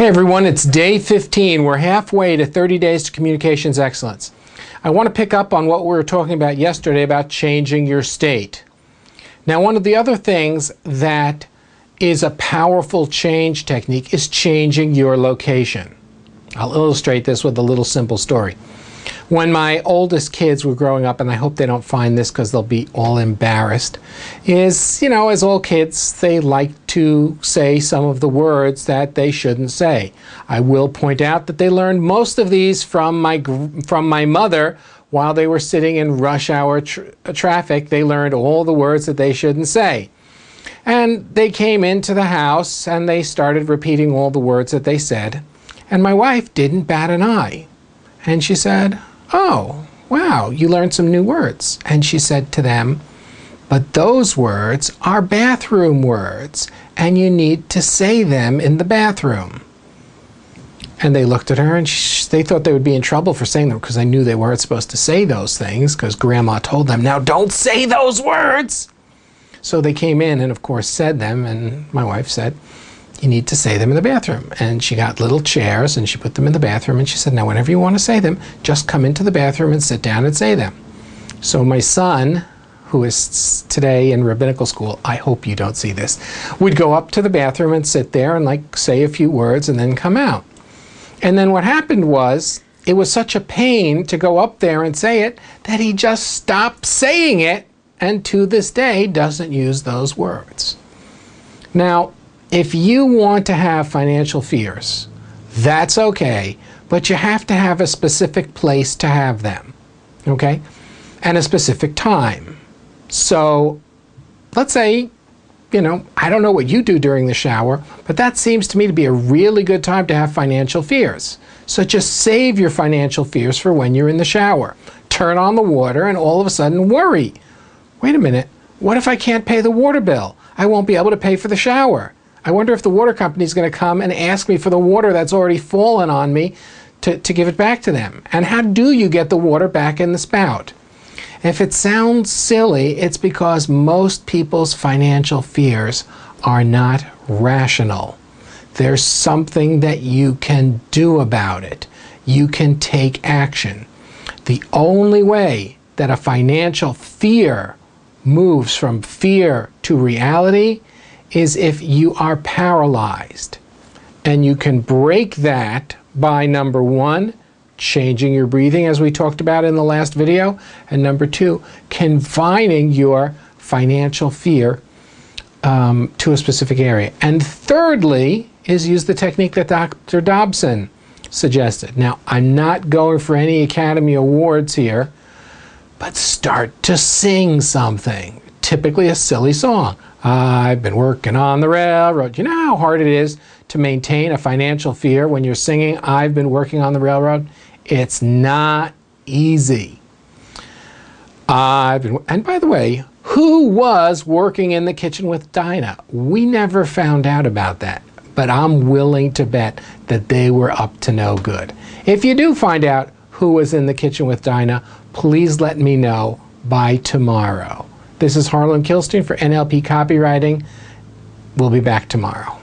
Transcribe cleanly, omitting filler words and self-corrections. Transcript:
Hey everyone, it's day 15. We're halfway to 30 days to communications excellence. I want to pick up on what we were talking about yesterday about changing your state. Now, one of the other things that is a powerful change technique is changing your location. I'll illustrate this with a little simple story. When my oldest kids were growing up, and I hope they don't find this because they'll be all embarrassed, is, as all kids, they like to say some of the words that they shouldn't say. I will point out that they learned most of these from my mother while they were sitting in rush hour traffic. They learned all the words that they shouldn't say. And they came into the house and they started repeating all the words that they said. And my wife didn't bat an eye. And she said, "Oh, wow, you learned some new words." And she said to them, "But those words are bathroom words, and you need to say them in the bathroom." And they looked at her, and they thought they would be in trouble for saying them because they knew they weren't supposed to say those things because Grandma told them, "Now don't say those words." So they came in and, of course, said them, and my wife said, "You need to say them in the bathroom." And she got little chairs and she put them in the bathroom and she said, "Now whenever you want to say them, just come into the bathroom and sit down and say them." So my son, who is today in rabbinical school, I hope you don't see this, would go up to the bathroom and sit there and say a few words and then come out. And then what happened was, it was such a pain to go up there and say it that he just stopped saying it and to this day doesn't use those words. Now, if you want to have financial fears, that's okay, but you have to have a specific place to have them, okay? And a specific time. So let's say, I don't know what you do during the shower, but that seems to me to be a really good time to have financial fears. So just save your financial fears for when you're in the shower. Turn on the water and all of a sudden worry. Wait a minute, what if I can't pay the water bill? I won't be able to pay for the shower. I wonder if the water company is going to come and ask me for the water that's already fallen on me to give it back to them. And how do you get the water back in the spout? If it sounds silly, it's because most people's financial fears are not rational. There's something that you can do about it. You can take action. The only way that a financial fear moves from fear to reality is if you are paralyzed. And you can break that by, number one, changing your breathing, as we talked about in the last video, and number two, confining your financial fear to a specific area. And thirdly is use the technique that Dr. Dobson suggested. Now, I'm not going for any Academy Awards here, but start to sing something, typically a silly song. I've been working on the railroad. You know how hard it is to maintain a financial fear when you're singing, "I've been working on the railroad"? It's not easy. And by the way, who was working in the kitchen with Dinah? We never found out about that, but I'm willing to bet that they were up to no good. If you do find out who was in the kitchen with Dinah, please let me know by tomorrow. This is Harlan Kilstein for NLP Copywriting. We'll be back tomorrow.